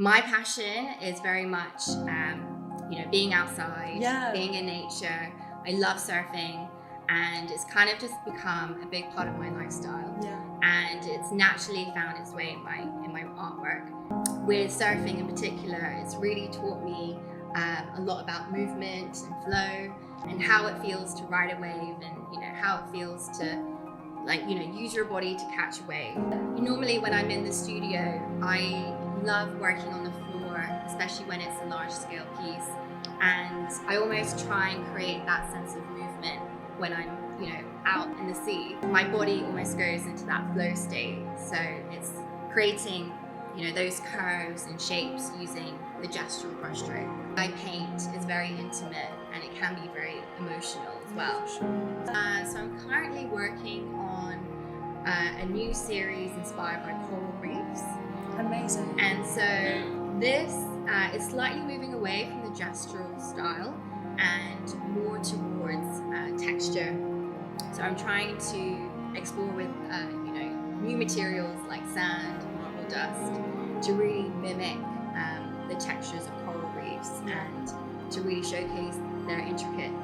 My passion is very much, being outside, Yeah. being in nature. I love surfing, and it's kind of just become a big part of my lifestyle. Yeah. And it's naturally found its way in my artwork. With surfing in particular, it's really taught me a lot about movement and flow, and how it feels to ride a wave, and how it feels to use your body to catch a wave. Normally when I'm in the studio, I love working on the floor, especially when it's a large scale piece, and I almost try and create that sense of movement when I'm out in the sea. My body almost goes into that flow state, so it's creating those curves and shapes using the gestural brushstroke. My paint is very intimate, and it can be very emotional as well. So I'm currently working on a new series inspired by coral reefs. Amazing. And so this is slightly moving away from the gestural style and more towards texture. So I'm trying to explore with new materials like sand and marble dust to really mimic the textures of coral reefs, and to really showcase their intricate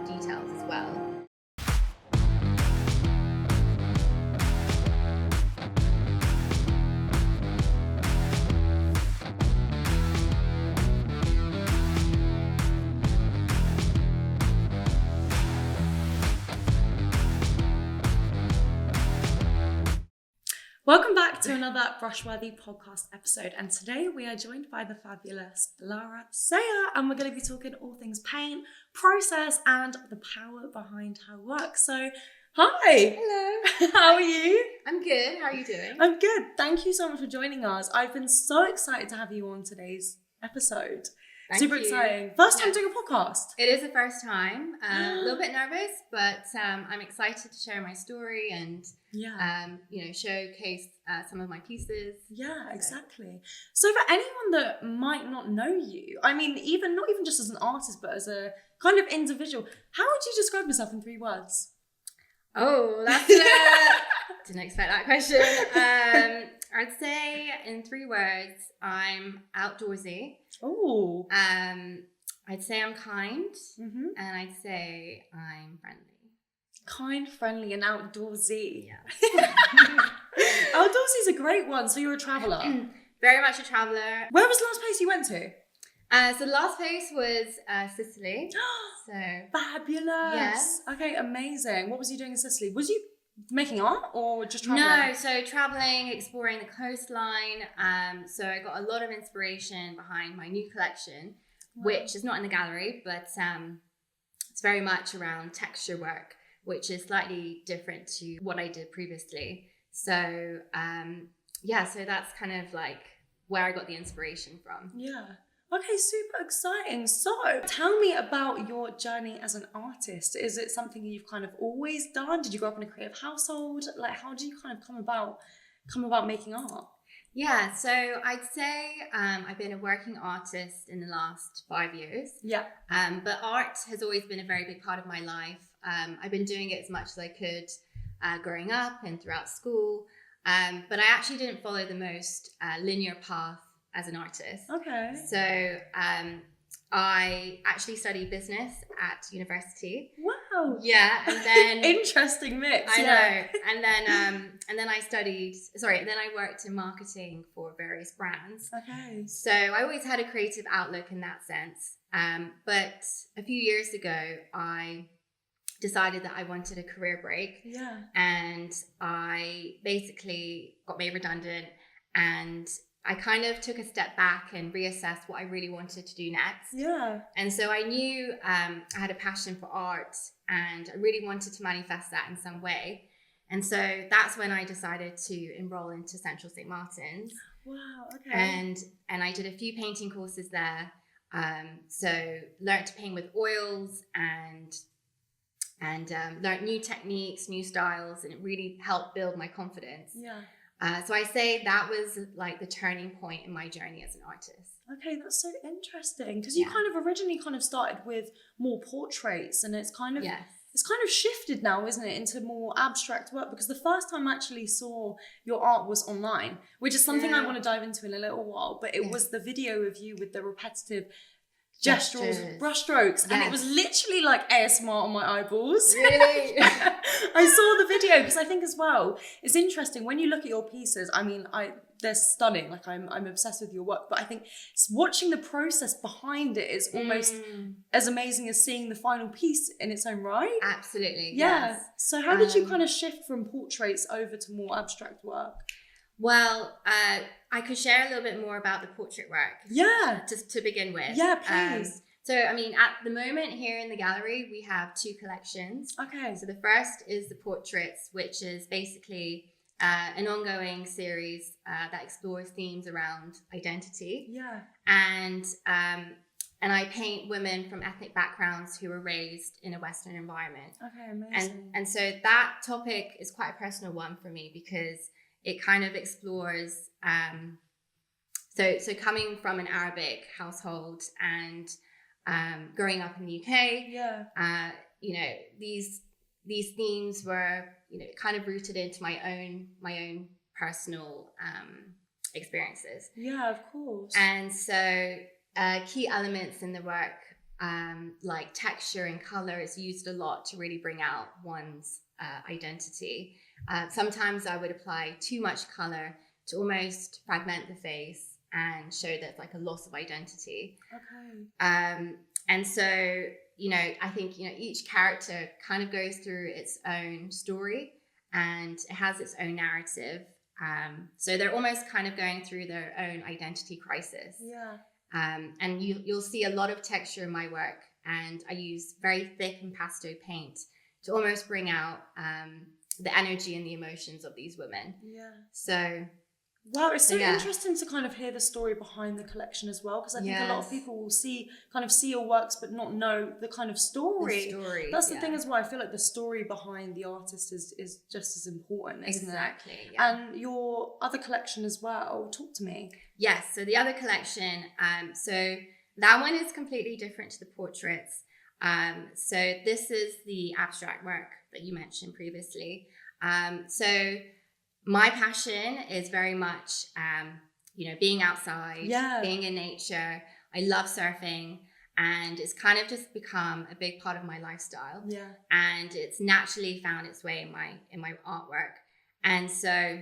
details as well. Welcome back to another Brushworthy podcast episode, and today we are joined by the fabulous Lara Sayegh, and we're going to be talking all things paint, process, and the power behind her work. So, hi! Hello! How are you? I'm good. How are you doing? I'm good. Thank you so much for joining us. I've been so excited to have you on today's episode. Super exciting. First time doing a podcast. It is the first time. A little bit nervous, but I'm excited to share my story and showcase some of my pieces. Yeah, exactly. So for anyone that might not know you, I mean, not even just as an artist, but as a kind of individual, how would you describe yourself in 3 words? Oh, that's didn't expect that question. I'd say in 3 words, I'm outdoorsy. Oh. I'd say I'm kind, and I'd say I'm friendly. Kind, friendly, and outdoorsy. Yeah. Outdoorsy is a great one. So you're a traveller. Very much a traveller. Where was the last place you went to? So the last place was Sicily. So fabulous. Yes. Okay, amazing. What was you doing in Sicily? Was you making art or just traveling? No, so traveling, exploring the coastline. So I got a lot of inspiration behind my new collection, which is not in the gallery, but it's very much around texture work, which is slightly different to what I did previously. So so that's kind of like where I got the inspiration from. Yeah. Okay, super exciting. So tell me about your journey as an artist. Is it something you've kind of always done? Did you grow up in a creative household? Like, how do you kind of come about making art? Yeah, so I'd say I've been a working artist in the last 5 years. Yeah. But art has always been a very big part of my life. I've been doing it as much as I could growing up and throughout school. But I actually didn't follow the most linear path as an artist. Okay. So I actually studied business at university. Wow. Yeah, and then interesting mix. I know. And then I worked in marketing for various brands. Okay. So I always had a creative outlook in that sense. But a few years ago, I decided that I wanted a career break. Yeah. And I basically got made redundant, and I kind of took a step back and reassessed what I really wanted to do next. Yeah. And so I knew I had a passion for art, and I really wanted to manifest that in some way. And so that's when I decided to enroll into Central St. Martin's. Wow, okay. And I did a few painting courses there. So learned to paint with oils and learned new techniques, new styles, and it really helped build my confidence. Yeah. So I say that was like the turning point in my journey as an artist. Okay, that's so interesting, because you kind of originally kind of started with more portraits, and it's kind of it's kind of shifted now, isn't it, into more abstract work? Because the first time I actually saw your art was online, which is something I want to dive into in a little while, but it was the video of you with the repetitive gestures, brushstrokes, and it was literally like ASMR on my eyeballs. Really? I saw the video because I think as well, it's interesting when you look at your pieces. I mean, they're stunning. Like I'm obsessed with your work, but I think watching the process behind it is almost as amazing as seeing the final piece in its own right. Absolutely. Yeah. Yes. So how did you kind of shift from portraits over to more abstract work? Well, I could share a little bit more about the portrait work. Yeah. To begin with. Yeah, please. So, I mean, at the moment here in the gallery, we have 2 collections. Okay. So the first is the portraits, which is basically an ongoing series that explores themes around identity. Yeah. And I paint women from ethnic backgrounds who were raised in a Western environment. Okay, amazing. And so that topic is quite a personal one for me because it kind of explores, so coming from an Arabic household and growing up in the UK, you know, these themes were, you know, kind of rooted into my own personal experiences. Yeah, of course. And so key elements in the work, like texture and color, is used a lot to really bring out one's identity. Sometimes I would apply too much color to almost fragment the face and show that like a loss of identity. Okay. And so, you know, I think, you know, each character kind of goes through its own story and it has its own narrative. So they're almost kind of going through their own identity crisis. Yeah. And you'll see a lot of texture in my work, and I use very thick impasto paint to almost bring out the energy and the emotions of these women. Yeah. So, wow, it's so interesting to kind of hear the story behind the collection as well, because I think a lot of people will see your works but not know the kind of story. That's the thing as well. I feel like the story behind the artist is just as important, isn't it? Exactly. Yeah. And your other collection as well. Talk to me. Yes. So the other collection, so that one is completely different to the portraits. So this is the abstract work that you mentioned previously. So my passion is very much, you know, being outside, being in nature. I love surfing, and it's kind of just become a big part of my lifestyle. Yeah. And it's naturally found its way in my artwork. And so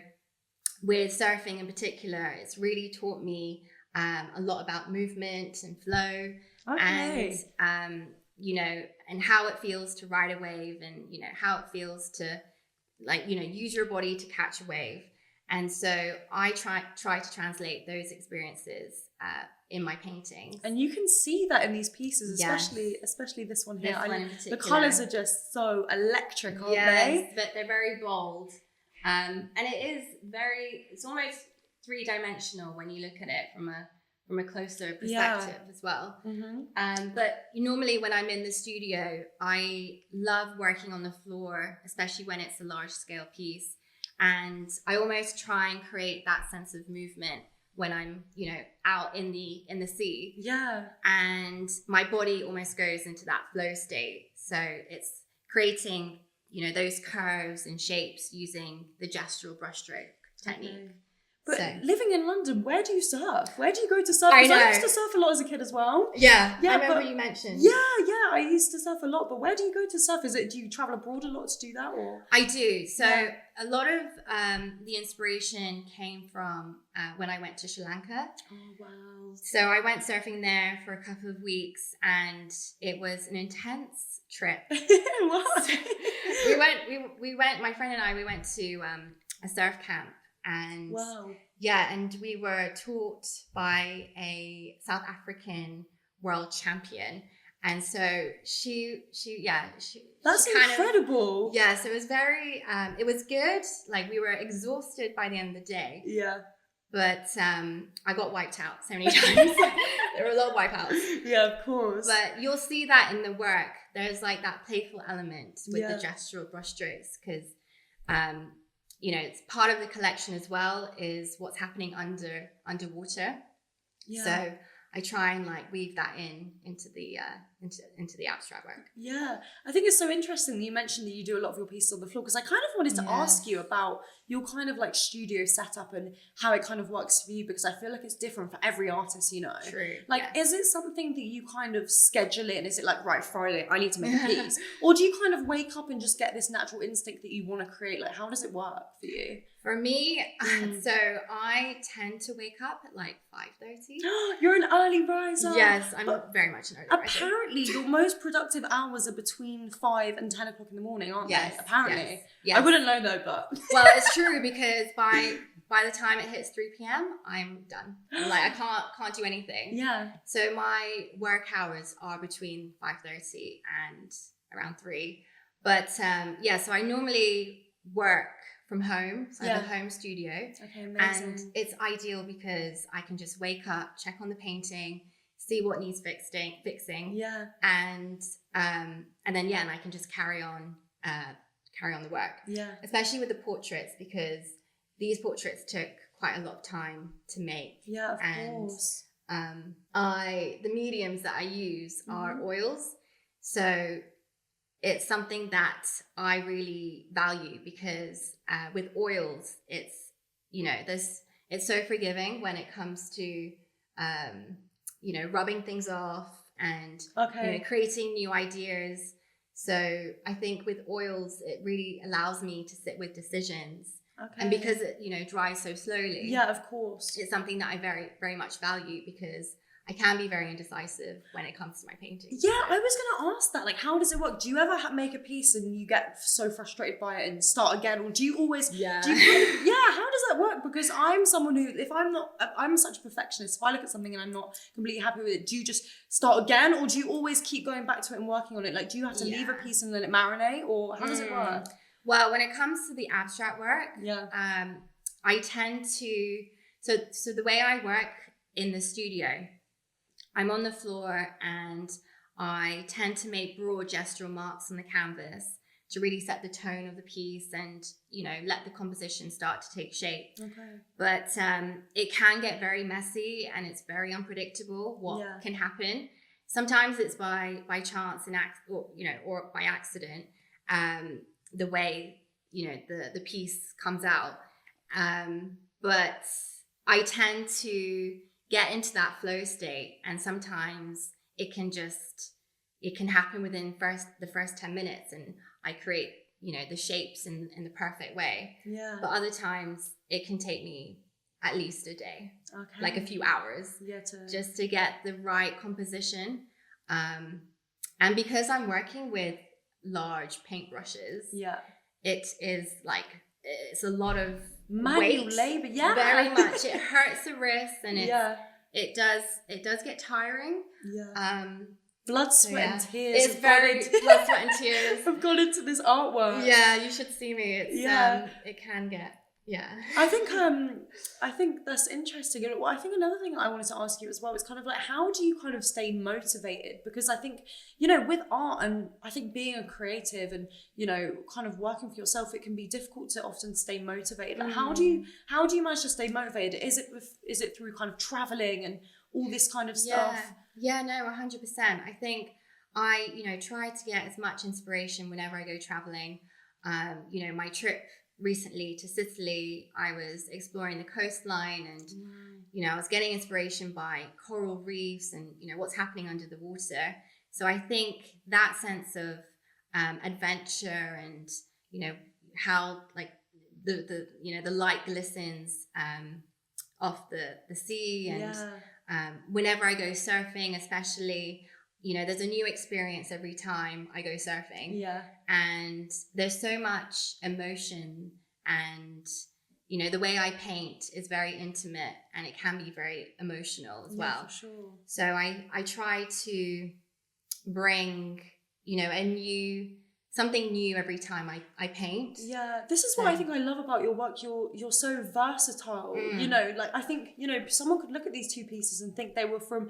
with surfing in particular, it's really taught me a lot about movement and flow. Okay. And you know, and how it feels to ride a wave, and you know how it feels to, like, you know, use your body to catch a wave. And so I try to translate those experiences in my paintings. And you can see that in these pieces, especially this one here. The colours are just so electric, aren't they? But they're very bold. And it's almost 3-dimensional when you look at it from a closer perspective as well. Mm-hmm. But normally when I'm in the studio, I love working on the floor, especially when it's a large scale piece. And I almost try and create that sense of movement when I'm, you know, out in the sea. Yeah. And my body almost goes into that flow state. So it's creating, you know, those curves and shapes using the gestural brushstroke technique. Okay. But living in London, where do you surf? Where do you go to surf? Because I used to surf a lot as a kid as well. Yeah, I remember you mentioned. Yeah, I used to surf a lot. But where do you go to surf? Do you travel abroad a lot to do that? Or I do. So a lot of the inspiration came from when I went to Sri Lanka. Oh, wow. So I went surfing there for a couple of weeks, and it was an intense trip. What? So we went, my friend and I, we went to a surf camp. And and we were taught by a South African world champion, and so she that's incredible. So it was very it was good. Like, we were exhausted by the end of the day. Yeah. But I got wiped out so many times. There were a lot of wipeouts. Yeah, of course. But you'll see that in the work. There's like that playful element with the gestural brushstrokes, because you know, it's part of the collection as well is what's happening underwater. Yeah. So I try and like weave that into the into the abstract work. Yeah, I think it's so interesting that you mentioned that you do a lot of your pieces on the floor, because I kind of wanted to ask you about your kind of like studio setup and how it kind of works for you, because I feel like it's different for every artist, you know. True. Like, is it something that you kind of schedule in? Is it like, right, Friday, I need to make a piece? Or do you kind of wake up and just get this natural instinct that you want to create? Like, how does it work for you? For me, so I tend to wake up at like 5:30. You're an early riser. Yes, I'm very much an early riser. Apparently, your most productive hours are between 5 and 10 o'clock in the morning, aren't they? Apparently. Yes. I wouldn't know though, but... Well, it's true, because by the time it hits 3 p.m, I'm done. I'm like, I can't do anything. Yeah. So my work hours are between 5:30 and around 3. But so I normally work from home, so I have a home studio. Okay, amazing. And it's ideal because I can just wake up, check on the painting, see what needs fixing. Yeah. And then and I can just carry on the work. Yeah. Especially with the portraits, because these portraits took quite a lot of time to make. Yeah, of course. The mediums that I use are oils. So it's something that I really value, because with oils, it's, it's so forgiving when it comes to, rubbing things off and, creating new ideas. So I think with oils, it really allows me to sit with decisions. Okay. And because it, dries so slowly. Yeah, of course. It's something that I very, very much value, because I can be very indecisive when it comes to my painting. Yeah, I was going to ask that. Like, how does it work? Do you ever make a piece and you get so frustrated by it and start again? Or do you always... Yeah. how does that work? Because I'm someone who, I'm such a perfectionist. If I look at something and I'm not completely happy with it, do you just start again? Or do you always keep going back to it and working on it? Like, do you have to leave a piece and let it marinate? Or how does it work? Well, when it comes to the abstract work, I tend to... So the way I work in the studio, I'm on the floor and I tend to make broad gestural marks on the canvas to really set the tone of the piece and, let the composition start to take shape. Okay. But it can get very messy and it's very unpredictable what can happen. Sometimes it's by chance or by accident, the way, the piece comes out. But I tend to get into that flow state, and sometimes it can happen within the first 10 minutes, and I create the shapes in the perfect way. Yeah. But other times it can take me at least a day, like a few hours, just to get the right composition. And because I'm working with large paintbrushes, it is like, it's a lot of manual labor, very much. It hurts the wrist, and it does get tiring. Blood, sweat, and tears. It's very blood, sweat, and tears. I've gone into this artwork. Yeah, you should see me. It's it can get I think that's interesting. And I think another thing I wanted to ask you as well is kind of like, how do you kind of stay motivated? Because I think, with art, and I think being a creative and, kind of working for yourself, it can be difficult to often stay motivated. Like, how do you manage to stay motivated? Is it through kind of traveling and all this kind of stuff? Yeah, no, 100%. I think I, try to get as much inspiration whenever I go traveling. My trip recently to Sicily, I was exploring the coastline, and I was getting inspiration by coral reefs and what's happening under the water. So I think that sense of adventure and how like the light glistens off the sea, and whenever I go surfing, especially, there's a new experience every time I go surfing. Yeah. And there's so much emotion, and, the way I paint is very intimate, and it can be very emotional as well. For sure. So I try to bring, something new every time I paint. Yeah, this is what I think I love about your work. You're so versatile. Like, I think, someone could look at these two pieces and think they were from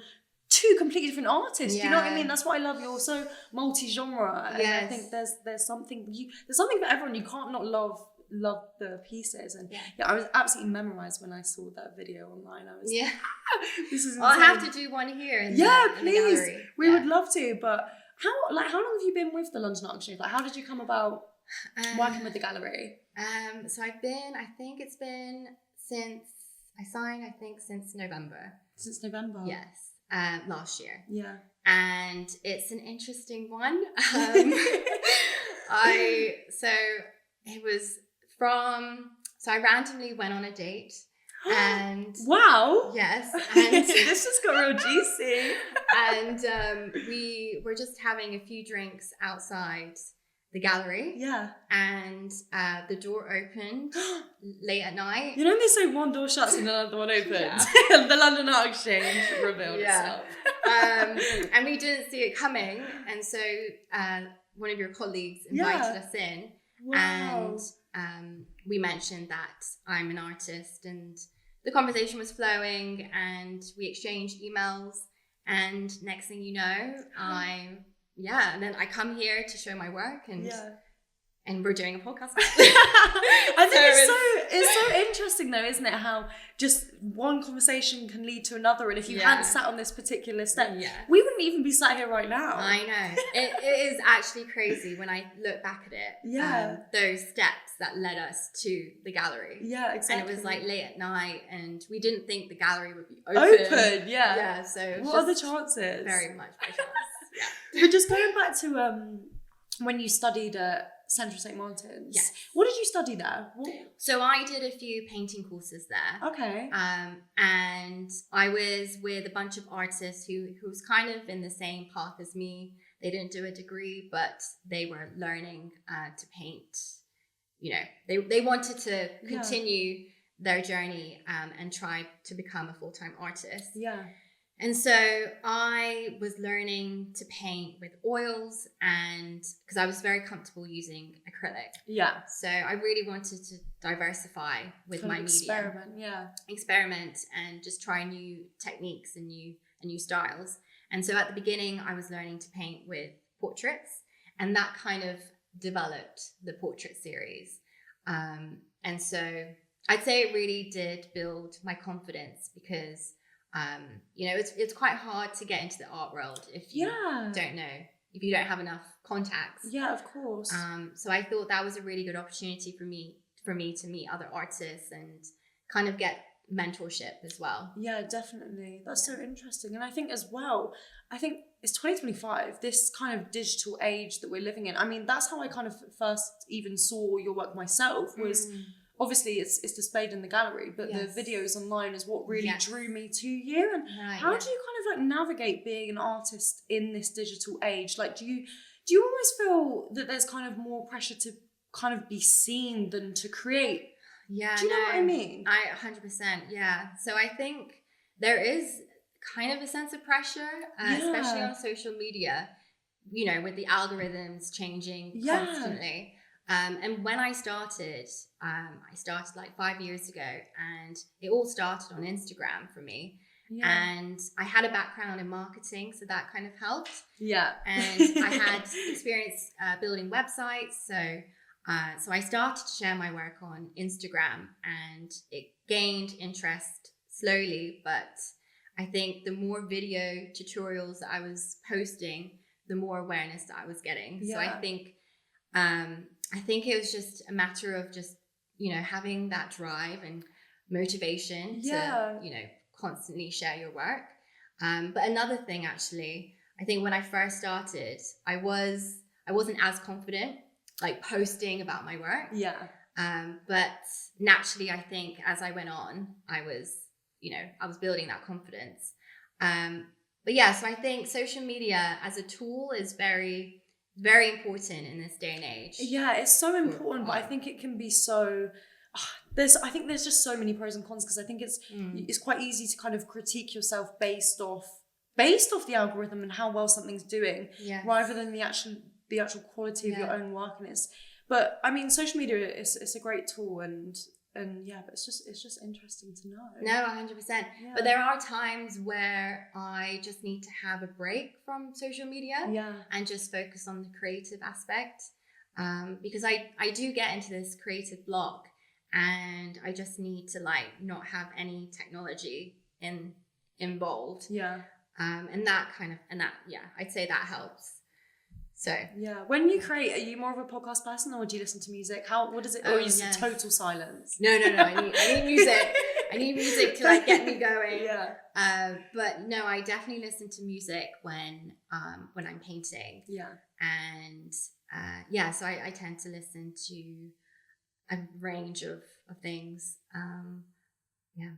two completely different artists. Do you know what I mean? That's what I love. You're so multi-genre. And I think there's something for everyone. You can't not love loved the pieces. And I was absolutely memorized when I saw that video online. I was this is insane. I'll have to do one here in the please. gallery. We would love to. But how long have you been with the London Art Exchange? Like, how did you come about working with the gallery? So I think it's been since I signed, since November. Since November? Yes. Last year. Yeah. And it's an interesting one. I randomly went on a date. And wow. Yes. And this just got real juicy. And we were just having a few drinks outside the gallery. Yeah. And the door opened late at night. You know they say one door shuts and another one opens? The London Art Exchange revealed itself. And we didn't see it coming. And so one of your colleagues invited us in. Wow. And we mentioned that I'm an artist, and the conversation was flowing, and we exchanged emails. And next thing you know, and then I come here to show my work, and we're doing a podcast. I think it's so interesting though, isn't it? How just one conversation can lead to another, and if you hadn't sat on this particular step, we wouldn't even be sat here right now. I know. It is actually crazy when I look back at it. Those steps that led us to the gallery. Yeah, exactly. And it was like late at night, and we didn't think the gallery would be open. Yeah. So what are the chances? Very much by chance. But just going back to when you studied at Central St. Martin's. Yes. What did you study there? So I did a few painting courses there. Okay. And I was with a bunch of artists who was kind of in the same path as me. They didn't do a degree, but they were learning to paint. You know, they wanted to continue their journey and try to become a full-time artist. Yeah. And so I was learning to paint with oils, and because I was very comfortable using acrylic. Yeah. So I really wanted to diversify with my medium. Experiment and just try new techniques and new styles. And so at the beginning I was learning to paint with portraits, and that kind of developed the portrait series. And so I'd say it really did build my confidence, because you know, it's quite hard to get into the art world if you if you don't have enough contacts. Yeah, of course. So I thought that was a really good opportunity for me to meet other artists and kind of get mentorship as well. Yeah, definitely. That's so interesting. And I think as well, it's 2025, this kind of digital age that we're living in. I mean, that's how I kind of first even saw your work myself, was obviously it's displayed in the gallery, but the videos online is what really drew me to you. And how do you kind of like navigate being an artist in this digital age? Like, do you always feel that there's kind of more pressure to kind of be seen than to create? Yeah. Do you know what I mean? 100%. Yeah. So I think there is kind of a sense of pressure, especially on social media, you know, with the algorithms changing constantly. And when I started like 5 years ago, and it all started on Instagram for me. Yeah. And I had a background in marketing, so that kind of helped. Yeah. And I had experience building websites, so I started to share my work on Instagram, and it gained interest slowly. But I think the more video tutorials that I was posting, the more awareness that I was getting. Yeah. So I think it was just a matter of just, you know, having that drive and motivation to, you know, constantly share your work. But another thing, actually, I think when I first started, I wasn't as confident, like posting about my work. Yeah. But naturally, I think as I went on, I was building that confidence. But yeah, so I think social media as a tool is very, very important in this day and age. Yeah, it's so important, but I think it can be so... I think there's just so many pros and cons, because I think it's quite easy to kind of critique yourself based off the algorithm and how well something's doing, rather than the actual quality of your own work. But I mean, social media is a great tool, and but it's just interesting to know. No, 100%. Yeah. But there are times where I just need to have a break from social media and just focus on the creative aspect. because I do get into this creative block, and I just need to like not have any technology involved. Yeah. And that I'd say that helps. So yeah, when you create, are you more of a podcast person, or do you listen to music? What is it? Or are you just total silence? No. I need music. I need music to like get me going. Yeah. But no, I definitely listen to music when I'm painting. Yeah. And so I tend to listen to a range of things. Yeah.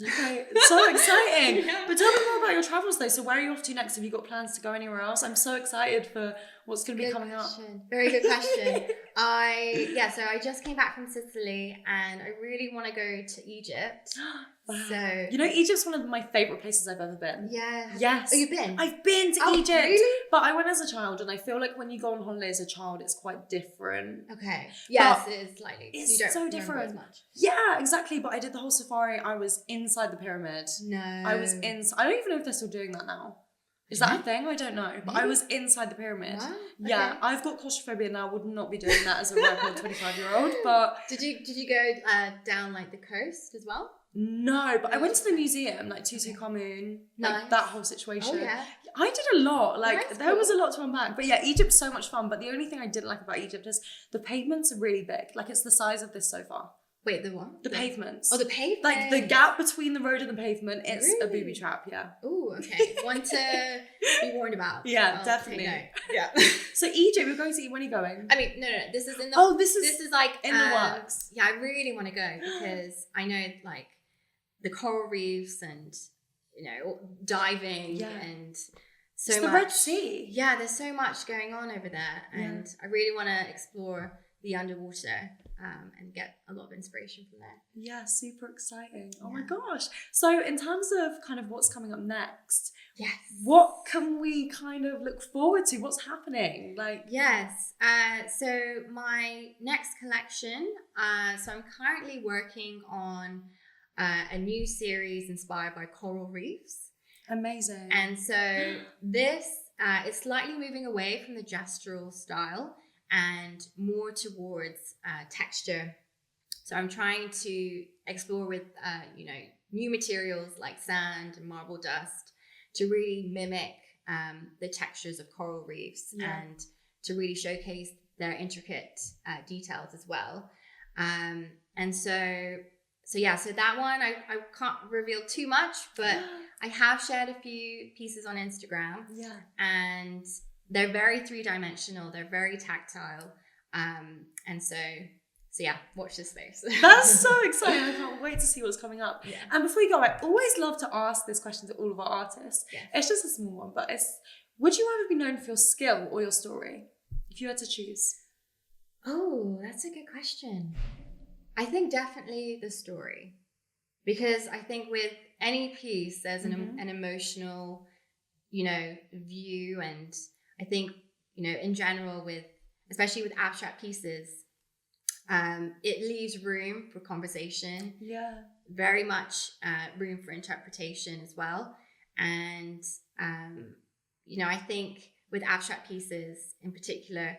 Okay, so exciting. Yeah. But tell me more about your travels though. So where are you off to next? Have you got plans to go anywhere else? I'm so excited for what's going to be coming up. Very good question. So I just came back from Sicily, and I really want to go to Egypt. Wow. So you know, Egypt's one of my favourite places I've ever been. Yeah. Yes. Oh, you've been? I've been to Egypt. Really? But I went as a child, and I feel like when you go on holiday as a child, it's quite different. Okay. Yes, But it is slightly. it's you don't so remember different. as much. Yeah, exactly. But I did the whole safari. I was inside the pyramid. No. I was I don't even know if they're still doing that now. Is that a thing? I don't know. But I was inside the pyramid. Wow. Yeah, Okay. I've got claustrophobia now. I would not be doing that as a record 25-year-old. But Did you go down like the coast as well? no, but I went to the museum, like Tutankhamun, like Nice. that whole situation. Oh yeah. I did a lot. Like That's there was a cool. lot to unpack. But yeah, Egypt's so much fun. But the only thing I didn't like about Egypt is the pavements are really big. Like it's the size of this sofa. Wait, the what? The pavements. Oh, the pavement. Like the gap between the road and the pavement, it's a Really? booby trap, yeah. Oh, okay. One to be warned about. Yeah, I'll definitely. take note. Yeah. So Egypt, we're going to when are you going? I mean, no. This is in the. Oh, this is like in the works. Yeah, I really want to go because I know like the coral reefs and diving Yeah. and so It's much. the Red Sea. Yeah, there's so much going on over there, and I really want to explore the underwater and get a lot of inspiration from there. Yeah, super exciting. Oh Yeah. my gosh. So in terms of kind of what's coming up next, Yes. what can we kind of look forward to? What's happening? Like Yes. So my next collection. So I'm currently working on a new series inspired by coral reefs. amazing. And so this is slightly moving away from the gestural style and more towards texture. So I'm trying to explore with, new materials like sand and marble dust to really mimic the textures of coral reefs and to really showcase their intricate details as well. So that one, I can't reveal too much, but I have shared a few pieces on Instagram. Yeah. And they're very three-dimensional. They're very tactile. And so watch this space. That's so exciting. I can't wait to see what's coming up. Yeah. And before we go, I always love to ask this question to all of our artists. Yeah. It's just a small one, but would you rather be known for your skill or your story? If you had to choose. Oh, that's a good question. I think definitely the story. Because I think with any piece, there's an emotional, view. And I think, in general, especially with abstract pieces, it leaves room for conversation. Yeah. Very much room for interpretation as well. And, I think with abstract pieces in particular,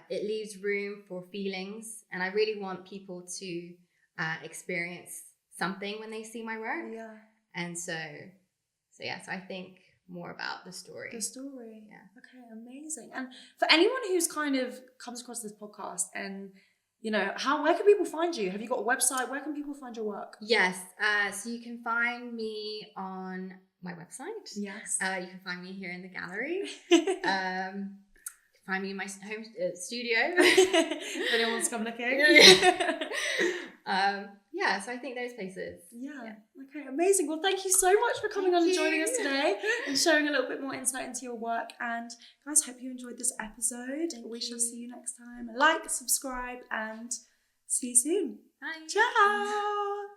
it leaves room for feelings. And I really want people to experience something when they see my work. Yeah. And so I think more about the story. The story. Yeah. Okay, amazing. And for anyone who's kind of comes across this podcast and, where can people find you? Have you got a website? Where can people find your work? Yes. So you can find me on my website. Yes. You can find me here in the gallery. Find me in my home studio. If anyone wants to come looking. So I think those places. Yeah. Okay, amazing. Well, thank you so much for coming on and joining us today and sharing a little bit more insight into your work. And guys, hope you enjoyed this episode. We shall see you next time. Like, subscribe, and see you soon. Bye. Ciao.